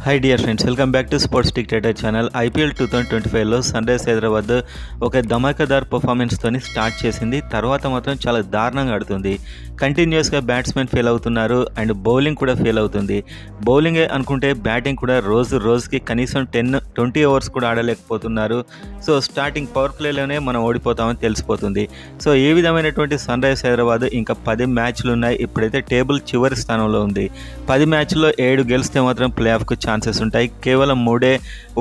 Hi dear friends, welcome back to sports dictator channel. IPL 2025లో Sunrisers Hyderabad ఒక ధమాకాదార్ పర్ఫార్మెన్స్తోని start చేసింది. తర్వాత మాత్రం చాలా దారుణంగా ఆడుతుంది. కంటిన్యూస్గా బ్యాట్స్మెన్ ఫెయిల్ అవుతున్నారు అండ్ బౌలింగ్ కూడా ఫెయిల్ అవుతుంది. బౌలింగే అనుకుంటే బ్యాటింగ్ కూడా రోజుకి కనీసం 10-20 ఓవర్స్ కూడా ఆడలేకపోతున్నారు. సో స్టార్టింగ్ పవర్ ప్లేలోనే మనం ఓడిపోతామని తెలిసిపోతుంది. సో ఈ విధమైనటువంటి సన్ రైజర్స్ హైదరాబాద్ ఇంకా 10 మ్యాచ్లు ఉన్నాయి. ఇప్పుడైతే టేబుల్ చివరి స్థానంలో ఉంది. 10 మ్యాచ్ల్లో 7 గెలిస్తే మాత్రం ప్లే ఆఫ్కు ఛాన్సెస్ ఉంటాయి. కేవలం 3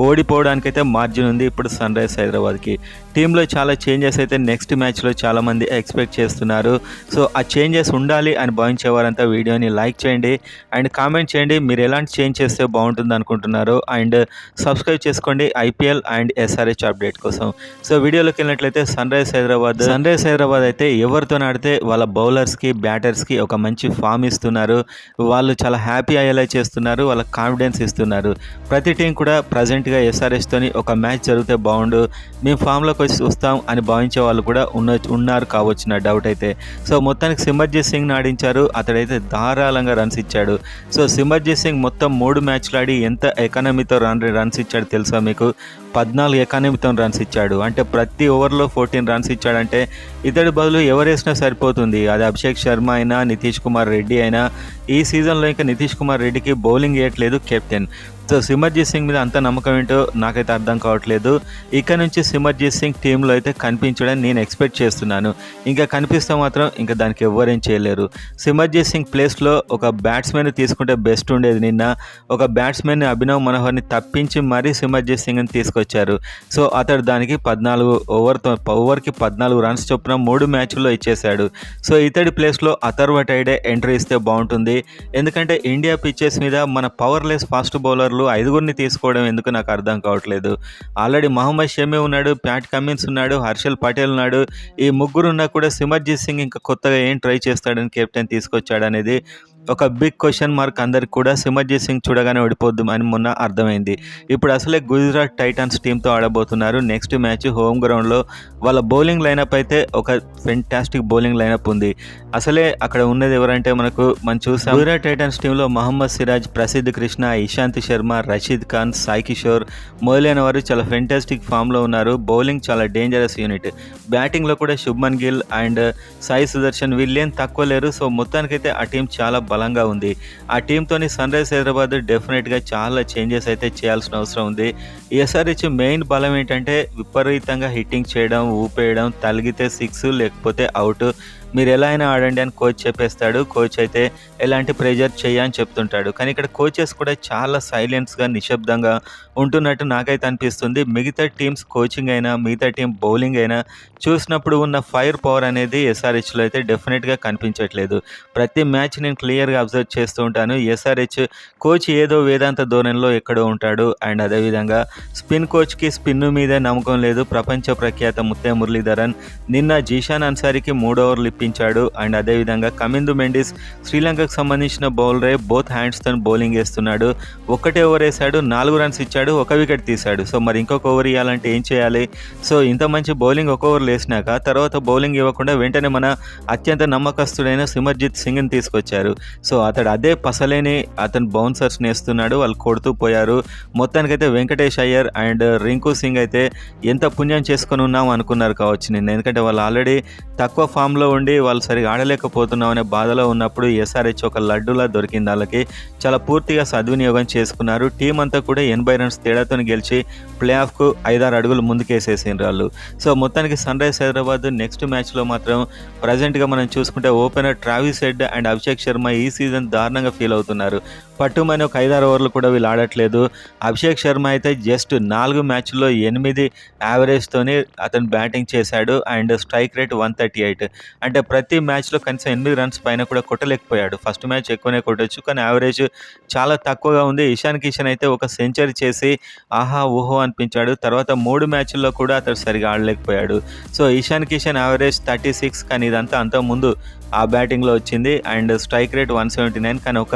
ఓడిపోవడానికైతే మార్జిన్ ఉంది ఇప్పుడు సన్ రైజర్స్ హైదరాబాద్కి. టీంలో చాలా చేంజెస్ అయితే నెక్స్ట్ మ్యాచ్లో చాలామంది ఎక్స్పెక్ట్ చేస్తున్నారు. సో ఆ చేంజెస్ ఉండాలి అని భావించేవారంతా వీడియోని లైక్ చేయండి అండ్ కామెంట్ చేయండి మీరు ఎలాంటి చేంజ్ చేస్తే బాగుంటుంది అనుకుంటున్నారు. అండ్ సబ్స్క్రైబ్ చేసుకోండి ఐపీఎల్ అండ్ ఎస్ఆర్హెచ్ అప్డేట్ కోసం. సో వీడియోలోకి వెళ్ళినట్లయితే సన్ రైజర్స్ హైదరాబాద్ అయితే ఎవరితో ఆడితే వాళ్ళ బౌలర్స్కి బ్యాటర్స్కి ఒక మంచి ఫామ్ ఇస్తున్నారు. వాళ్ళు చాలా హ్యాపీ అయ్యేలా చేస్తున్నారు, వాళ్ళ కాన్ఫిడెన్స్ ఇస్తున్నారు. ప్రతి టీం కూడా ప్రజెంట్గా ఎస్ఆర్హెచ్తోని ఒక మ్యాచ్ జరిగితే బాగుండు, మేము ఫామ్లోకి వచ్చి వస్తాం అని భావించే వాళ్ళు కూడా ఉన్నారు కావచ్చు నా డౌట్ అయితే. సో మొత్తానికి సిమర్జీత్ సింగ్ ఆడించారు, అతడైతే ధారాళంగా రన్స్ ఇచ్చాడు. సో సిమర్జీత్ సింగ్ మొత్తం 3 మ్యాచ్లు ఆడి ఎంత ఎకానమీతో రన్స్ ఇచ్చాడు తెలుసా మీకు? 14 ఎకానమీతో రన్స్ ఇచ్చాడు. అంటే ప్రతి ఓవర్లో 14 రన్స్ ఇచ్చాడంటే ఇతడి బదులు ఎవరేసినా సరిపోతుంది. అది అభిషేక్ శర్మ అయినా నితీష్ కుమార్ రెడ్డి అయినా. ఈ సీజన్లో ఇంకా నితీష్ కుమార్ రెడ్డికి బౌలింగ్ వేయట్లేదు కెప్టెన్. సో సిమర్జీత్ సింగ్ మీద అంత నమ్మకం ఏంటో నాకైతే అర్థం కావట్లేదు. ఇక నుంచి సిమర్జీత్ సింగ్ టీంలో అయితే కనిపించడం నేను ఎక్స్పెక్ట్ చేస్తున్నాను. ఇంకా కనిపిస్తే మాత్రం ఇంకా దానికి ఎవ్వరేం చేయలేరు. సిమర్జీత్ సింగ్ ప్లేస్లో ఒక బ్యాట్స్మెన్ తీసుకుంటే బెస్ట్ ఉండేది. నిన్న ఒక బ్యాట్స్మెన్ అభినవ్ మనోహర్ని తప్పించి మరీ సిమర్జీత్ సింగ్ని తీసుకొచ్చారు. సో అతడు దానికి 14 ఓవర్కి 14 రన్స్ చొప్పున 3 మ్యాచ్ల్లో ఇచ్చేశాడు. సో ఇతడి ప్లేస్లో అథర్వ టైడే ఎంట్రీ ఇస్తే బాగుంటుంది. ఎందుకంటే ఇండియా పిచ్చెస్ మీద మన పవర్లెస్ ఫాస్ట్ బౌలర్ 5గురిని తీసుకోవడం ఎందుకు నాకు అర్థం కావట్లేదు. ఆల్రెడీ మహమ్మద్ షమి ఉన్నాడు, ప్యాట్ కమిన్స్ ఉన్నాడు, హర్షల్ పటేల్ ఉన్నాడు. ఈ ముగ్గురు ఉన్నా కూడా సిమర్జీత్ సింగ్ ఇంకా కొత్తగా ఏం ట్రై చేస్తాడని కెప్టెన్ తీసుకొచ్చాడు అనేది ఒక బిగ్ క్వశ్చన్ మార్క్ అందరికి కూడా. సిమర్జీత్ సింగ్ చూడగానే ఓడిపోద్దు అని మొన్న అర్థమైంది. ఇప్పుడు అసలే గుజరాత్ టైటన్స్ టీంతో ఆడబోతున్నారు. నెక్స్ట్ మ్యాచ్ హోమ్ గ్రౌండ్లో. వాళ్ళ బౌలింగ్ లైనప్ అయితే ఒక ఫెంటాస్టిక్ బౌలింగ్ లైనప్ ఉంది. అసలే అక్కడ ఉన్నది ఎవరంటే మనం చూసాం గుజరాత్ టైటన్స్ టీంలో మహమ్మద్ సిరాజ్, ప్రసిద్ధ్ కృష్ణ, ఇషాంత్ శర్మ, రషీద్ ఖాన్, సాయి కిషోర్ మొదలైన వారు చాలా ఫెంటాస్టిక్ ఫామ్లో ఉన్నారు. బౌలింగ్ చాలా డేంజరస్ యూనిట్. బ్యాటింగ్లో కూడా శుభ్మన్ గిల్ అండ్ సాయి సుదర్శన్ వీళ్ళేం తక్కువ లేరు. సో మొత్తానికైతే ఆ టీం చాలా బలంగా ఉంది. ఆ టీంతోని సన్ రైజర్స్ హైదరాబాద్ డెఫినెట్గా చాలా చేంజెస్ అయితే చేయాల్సిన అవసరం ఉంది. ఎస్ఆర్హెచ్ మెయిన్ బలం ఏంటంటే విపరీతంగా హిట్టింగ్ చేయడం, ఊపేయడం, తలిగితే 6 లేకపోతే అవుట్, మీరు ఎలా అయినా ఆడండి అని కోచ్ చెప్పేస్తాడు. కోచ్ అయితే ఎలాంటి ప్రెజర్ చేయని చెప్తుంటాడు. కానీ ఇక్కడ కోచెస్ కూడా చాలా సైలెన్స్గా నిశ్శబ్దంగా ఉంటున్నట్టు నాకైతే అనిపిస్తుంది. మిగతా టీమ్స్ కోచింగ్ అయినా మిగతా టీం బౌలింగ్ అయినా చూసినప్పుడు ఉన్న ఫైర్ పవర్ అనేది ఎస్ఆర్హెచ్లో అయితే డెఫినెట్గా కనిపించట్లేదు. ప్రతి మ్యాచ్ నేను క్లియర్గా అబ్జర్వ్ చేస్తూ ఉంటాను. ఎస్ఆర్హెచ్ కోచ్ ఏదో వేదాంత ధోరణిలో ఎక్కడో ఉంటాడు. అండ్ అదేవిధంగా స్పిన్ కోచ్కి స్పిన్ మీదే నమ్మకం లేదు. ప్రపంచ ప్రఖ్యాత ముత్తే మురళీధరన్ నిన్న జీషాన్ అన్సారీకి 3 ఓవర్లు ఇప్పించాడు. అండ్ అదేవిధంగా కమిందు మెండిస్ శ్రీలంకకు సంబంధించిన బౌలరే, బోత్ హ్యాండ్స్తో బౌలింగ్ వేస్తున్నాడు. 1 ఓవర్ వేశాడు, 4 రన్స్ ఇచ్చాడు, 1 వికెట్ తీశాడు. సో మరి ఇంకొక ఓవర్ ఇవ్వాలంటే ఏం చేయాలి? సో ఇంత మంచి బౌలింగ్ 1 ఓవర్ వేసినాక తర్వాత బౌలింగ్ ఇవ్వకుండా వెంటనే మన అత్యంత నమ్మకస్తుడైన సిమర్జీత్ సింగ్ని తీసుకొచ్చారు. సో అదే పసలేని అతను బౌన్సర్స్ని వేస్తున్నాడు, వాళ్ళు కొడుతూ పోయారు. మొత్తానికైతే వెంకటేష్ అయ్యర్ అండ్ రింకు సింగ్ అయితే ఎంత పుణ్యం చేసుకొని ఉన్నాం అనుకున్నారు కావచ్చు నిన్న. ఎందుకంటే వాళ్ళు ఆల్రెడీ తక్కువ ఫామ్లో ఉండి వాళ్ళు సరిగా ఆడలేకపోతున్నాం అనే బాధలో ఉన్నప్పుడు ఎస్ఆర్హెచ్ ఒక లడ్డులా దొరికింది వాళ్ళకి. చాలా పూర్తిగా సద్వినియోగం చేసుకున్నారు. టీం అంతా కూడా 80 రన్స్ తేడాతో గెలిచి ప్లే ఆఫ్కు 5-6 అడుగులు ముందుకేసేసిండ్రు వాళ్ళు. సో మొత్తానికి సన్ రైజర్స్ హైదరాబాద్ నెక్స్ట్ మ్యాచ్లో మాత్రం ప్రజెంట్గా మనం చూసుకుంటే opener Travis head and Abhishek Sharma ఈ సీజన్ దారుణంగా ఫీల్ అవుతున్నారు. పట్టుమని ఒక 5-6 ఓవర్లు కూడా వీళ్ళు ఆడట్లేదు. అభిషేక్ శర్మ అయితే జస్ట్ 4 మ్యాచ్ల్లో 8 యావరేజ్తోని అతను బ్యాటింగ్ చేశాడు. And strike rate 138. అంటే ప్రతి మ్యాచ్లో కనీసం 8 రన్స్ పైన కూడా కొట్టలేకపోయాడు. ఫస్ట్ మ్యాచ్ ఎక్కువనే కొట్టొచ్చు కానీ యావరేజ్ చాలా తక్కువగా ఉంది. ఇషాన్ కిషన్ అయితే ఒక సెంచరీ చేసి ఆహా ఊహో అనిపించాడు. తర్వాత 3 మ్యాచ్ల్లో కూడా అతడు సరిగా ఆడలేకపోయాడు. సో ఇషాన్ కిషన్ యావరేజ్ 36, కానీ ఇదంతా అంతకుముందు ఆ బ్యాటింగ్‌లో వచ్చింది. అండ్ స్ట్రైక్ రేట్ 179 కానీ ఒక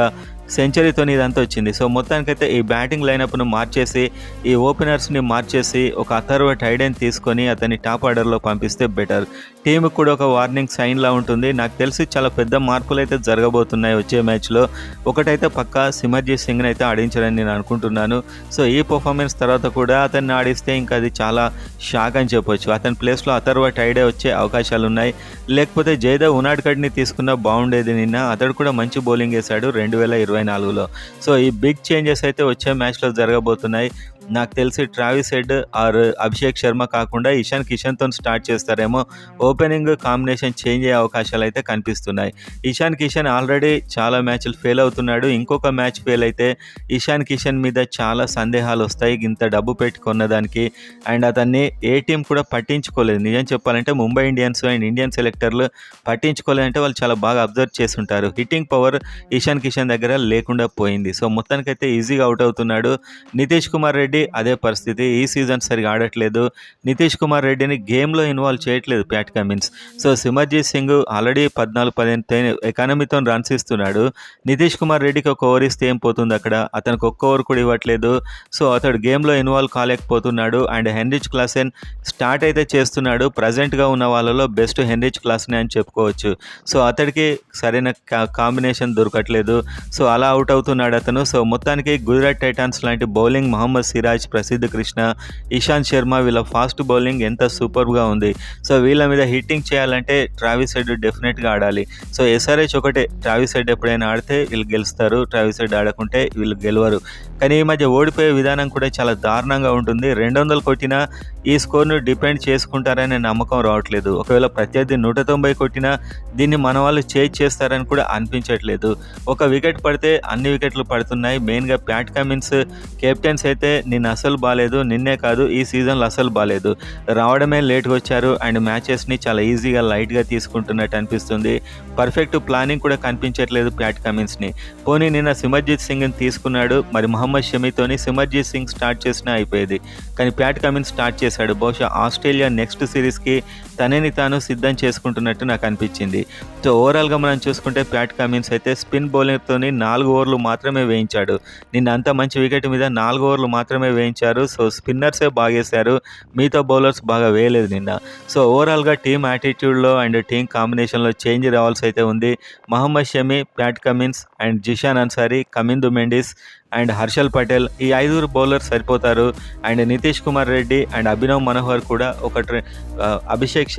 సెంచరీతోని ఇదంతా వచ్చింది. సో, మొత్తానికైతే ఈ బ్యాటింగ్ లైనప్‌ను మార్చేసి, ఈ ఓపెనర్స్‌ని మార్చేసి, ఒక అథర్వ టైడెన్ తీసుకొని అతన్ని టాప్ ఆర్డర్‌లో పంపిస్తే బెటర్. టీమ్‌కి కూడా ఒక వార్నింగ్ సైన్‌లా ఉంటుంది. నాకు తెలిసి చాలా పెద్ద మార్పులైతే జరగబోతున్నాయి వచ్చే మ్యాచ్‌లో. ఒకటైతే పక్కా సిమర్జీత్ సింగ్‌ని అయితే ఆడించాలని నేను అనుకుంటున్నాను. సో, ఈ పెర్ఫార్మెన్స్ తర్వాత కూడా అతన్ని ఆడిస్తే ఇంకా అది చాలా షాక్ అని చెప్పొచ్చు. అతని ప్లేస్‌లో అథర్వ టైడే వచ్చే అవకాశాలున్నాయి. లేకపోతే జయదేవ్ ఉనాడ్కడ్‌ని తీసుకున్నా బాగుండేది నిన్న. అతడు కూడా మంచి బౌలింగ్ ఏశాడు 2024లో. సో, ఈ బిగ్ చేంజెస్ అయితే వచ్చే మ్యాచ్‌లో జరగబోతున్నాయి. నాకు తెలిసి Travis Head or Abhishek Sharma కాకుండా ఇషాన్ కిషన్‌తోని స్టార్ట్ చేస్తారేమో. ఓపెనింగ్ కాంబినేషన్ చేంజ్ అయ్యే అవకాశాలైతే కనిపిస్తున్నాయి. ఇషాన్ కిషన్ ఆల్రెడీ చాలా మ్యాచ్‌లు ఫెయిల్ అవుతున్నాడు. ఇంకొక మ్యాచ్ ఫెయిల్ అయితే ఇషాన్ కిషన్ మీద చాలా సందేహాలొస్తాయి. ఇంత డబ్బు పెట్టి కొన్నదానికి. అండ్ అతన్ని ఏ టీం కూడా పట్టించుకోలేదు. నిజం చెప్పాలంటే ముంబై ఇండియన్స్ అండ్ ఇండియన్ సెలెక్టర్లు పట్టించుకోలేదంటే వాళ్ళు చాలా బాగా అబ్జర్వ్ చేసుంటారు. హిట్టింగ్ పవర్ ఇషాన్ కిషన్ దగ్గర లేకుండా పోయింది. సో, మొత్తానికైతే ఈజీగా అవుట్ అవుతున్నాడు. నితీష్ కుమార్ రెడ్డి అదే పరిస్థితి. ఈ సీజన్ సరిగా ఆడట్లేదు. నితీష్ కుమార్ రెడ్డిని గేమ్‌లో ఇన్వాల్వ్ చేయట్లేదు Pat Cummins. So, Simarjeet Singh already 14, 15 ఎకానమీతో రన్స్ ఇస్తున్నాడు. నితీష్ కుమార్ రెడ్డికి ఒక ఓవర్ ఇస్తే ఏం పోతుంది అక్కడ? అతనికి ఒక్క ఓవర్ కూడా ఇవ్వట్లేదు. సో, అతడు గేమ్‌లో ఇన్వాల్వ్ కాలేకపోతున్నాడు. అండ్ హెన్రిచ్ క్లాసెన్ స్టార్ట్ అయితే చేస్తున్నాడు. ప్రజెంట్‌గా ఉన్న వాళ్ళలో బెస్ట్ హెన్రిచ్ క్లాసెనే అని చెప్పుకోవచ్చు. సో, అతడికి సరైన కాంబినేషన్ దొరకట్లేదు. సో, అలా అవుట్ అవుతున్నాడు అతను. సో, మొత్తానికి గుజరాత్ టైటాన్స్ లాంటి బౌలింగ్ మహమ్మద్ సిరాజ్, ప్రసిద్ధ్ కృష్ణ, ఇషాంత్ శర్మ వీళ్ళ ఫాస్ట్ బౌలింగ్ ఎంత సూపర్‌గా ఉంది. సో, వీళ్ళ మీద హిట్టింగ్ చేయాలంటే ట్రావిస్ హెడ్ డెఫినెట్‌గా ఆడాలి. సో, ఎస్ఆర్‌హెచ్ ఒకటే, ట్రావిస్ హెడ్ ఎప్పుడైనా ఆడితే వీళ్ళు గెలుస్తారు. ట్రావిస్ హెడ్ ఆడకుంటే వీళ్ళు గెలవరు. కానీ ఈ మధ్య ఓడిపోయే విధానం కూడా చాలా దారుణంగా ఉంటుంది. 200 కొట్టినా ఈ స్కోర్‌ను డిపెండ్ చేసుకుంటారనే నమ్మకం రావట్లేదు. ఒకవేళ ప్రత్యర్థి 190 కొట్టినా దీన్ని మన వాళ్ళు చేజ్ చేస్తారని కూడా అనిపించట్లేదు. ఒక వికెట్ పడితే అన్ని వికెట్లు పడుతున్నాయి. మెయిన్‌గా ప్యాట్ కమిన్స్ కెప్టెన్స్ అయితే నిన్న అసలు బాలేదు. నిన్నే కాదు ఈ సీజన్‌లో అసలు బాలేదు. రావడమే లేట్‌గా వచ్చారు. అండ్ మ్యాచెస్‌ని చాలా ఈజీగా లైట్‌గా తీసుకుంటున్నట్టు అనిపిస్తుంది. పర్ఫెక్ట్ ప్లానింగ్ కూడా కనిపించట్లేదు ప్యాట్ కమిన్స్‌ని. పోనీ నిన్న సిమర్జీత్ సింగ్‌ని తీసుకున్నాడు. మరి మహమ్మద్ షమీతోని సిమర్జీత్ సింగ్ స్టార్ట్ చేసినా అయిపోయేది. కానీ ప్యాట్ కమిన్స్ స్టార్ట్ చేశాడు. బహుశా ఆస్ట్రేలియా నెక్స్ట్ సిరీస్‌కి తనని తాను సిద్ధం చేసుకుంటున్నట్టు నాకు అనిపించింది. సో, ఓవరాల్‌గా మనం చూసుకుంటే ప్యాట్ కమిన్స్ అయితే స్పిన్ బౌలింగ్‌తోని 4 ఓవర్లు మాత్రమే వేయించాడు. నిన్న అంత మంచి వికెట్ మీద 4 ఓవర్లు మాత్రమే వేయించారు. సో, స్పిన్నర్సే బాగేశారు. మిగతా బౌలర్స్ బాగా వేయలేదు నిన్న. సో, ఓవరాల్‌గా టీమ్ యాటిట్యూడ్‌లో అండ్ టీమ్ కాంబినేషన్‌లో చేంజ్ రావాల్సి అయితే ఉంది. Mohammed Shami, Pat Cummins and Zeeshan Ansari, Kamindu Mendis and Harshal Patel ఈ 5 బౌలర్స్ సరిపోతారు. అండ్ నితీష్ కుమార్ రెడ్డి అండ్ అభినవ్ మనోహర్ కూడా అభిషేక్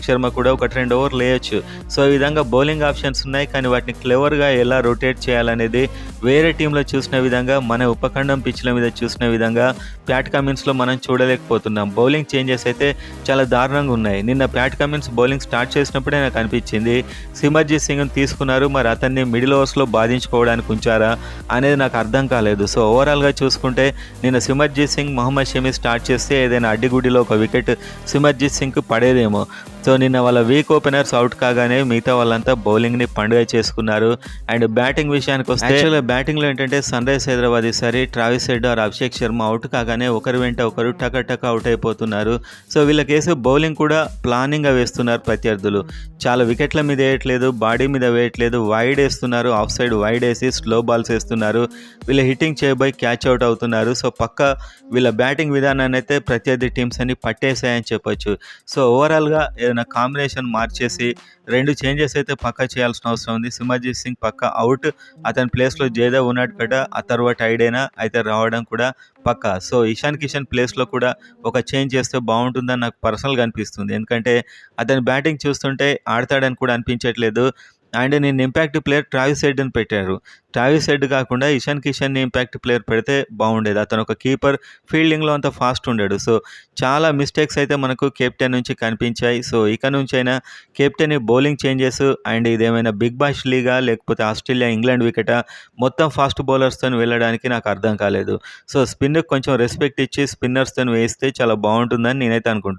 శర్మ కూడా 1-2 ఓవర్లు వేయొచ్చు. సో, ఈ విధంగా బౌలింగ్ ఆప్షన్స్ ఉన్నాయి. కానీ వాటిని క్లెవర్‌గా ఎలా రొటేట్ చేయాలనేది వేరే టీంలో చూసిన విధంగా, మన ఉపఖండం పిచ్ల మీద చూసిన విధంగా ప్యాట్ కమిన్స్‌లో మనం చూడలేకపోతున్నాం. బౌలింగ్ చేంజెస్ అయితే చాలా దారుణంగా ఉన్నాయి. నిన్న ప్యాట్ కమిన్స్ బౌలింగ్ స్టార్ట్ చేసినప్పుడే నాకు అనిపించింది సిమర్జీత్ సింగ్‌ని తీసుకున్నారు. మరి అతన్ని మిడిల్ ఓవర్స్‌లో బాధించుకోవడానికి ఉంచారా అనేది నాకు అర్థం కాలేదు. సో, ఓవరాల్‌గా చూసుకుంటే నిన్న సిమర్జీత్ సింగ్, మహమ్మద్ షమి స్టార్ట్ చేస్తే ఏదైనా అడ్డిగుడ్డిలో ఒక వికెట్ సిమర్జీత్ సింగ్‌కి పడేదేమో. సో, నిన్న వాళ్ళ వీక్ ఓపెనర్స్ అవుట్ కాగానే మిగతా వాళ్ళంతా బౌలింగ్‌ని పండుగ చేసుకున్నారు. అండ్ బ్యాటింగ్ విషయానికి వస్తే యాక్చువల్‌గా బ్యాటింగ్‌లో ఏంటంటే సన్‌రైజ్ హైదరాబాద్ ఈసారి Travis Head or Abhishek Sharma out కాగానే ఒకరి వెంట ఒకరు టక అవుట్ అయిపోతున్నారు. సో, వీళ్ళకేసే బౌలింగ్ కూడా ప్లానింగ్‌గా వేస్తున్నారు ప్రత్యర్థులు. చాలా వికెట్ల మీద వేయట్లేదు, బాడీ మీద వేయట్లేదు, వైడ్ వేస్తున్నారు. ఆఫ్ సైడ్ వైడ్ వేసి స్లో బాల్స్ వేస్తున్నారు. వీళ్ళు హిట్టింగ్ చేయబోయి క్యాచ్ అవుట్ అవుతున్నారు. సో, పక్కా వీళ్ళ బ్యాటింగ్ విధానాన్ని అయితే ప్రత్యర్థి టీమ్స్ అన్ని పట్టేసాయని చెప్పొచ్చు. సో, ఓవరాల్‌గా ఏదైనా కాంబినేషన్ మార్చేసి 2 చేంజెస్ అయితే పక్కా చేయాల్సిన అవసరం ఉంది. సిమర్జీత్ సింగ్ పక్కా అవుట్. అతని ప్లేస్‌లో జయదేవ్ ఉనాడ్కడ్ ఆ తర్వాత టైడేనా అయితే రావడం కూడా పక్కా. సో, ఇషాన్ కిషన్ ప్లేస్‌లో కూడా ఒక చేంజ్ చేస్తే బాగుంటుందని నాకు పర్సనల్‌గా అనిపిస్తుంది. ఎందుకంటే అతని బ్యాటింగ్ చూస్తుంటే ఆడతాడని కూడా అనిపించట్లేదు. అండ్ నేను ఇంపాక్ట్ ప్లేయర్ ట్రావిస్ హెడ్‌ని పెట్టారు. ట్రావిస్ హెడ్ కాకుండా ఇషాన్ కిషన్‌ని ఇంపాక్ట్ ప్లేయర్ పెడితే బాగుండేది. అతను ఒక కీపర్, ఫీల్డింగ్‌లో అంత ఫాస్ట్ ఉండడు. సో, చాలా మిస్టేక్స్ అయితే మనకు కెప్టెన్ నుంచి కనిపించాయి. సో, ఇక నుంచైనా కెప్టెన్ బౌలింగ్ చేంజెస్ అండ్ ఇదేమైనా బిగ్ బాష్ లీగా లేకపోతే ఆస్ట్రేలియా, ఇంగ్లాండ్ వికెటా మొత్తం ఫాస్ట్ బౌలర్స్‌తోని వెళ్ళడానికి నాకు అర్థం కాలేదు. సో, స్పిన్‌కి కొంచెం రెస్పెక్ట్ ఇచ్చి స్పిన్నర్స్‌తోని వేస్తే చాలా బాగుంటుందని నేనైతే అనుకుంటున్నాను.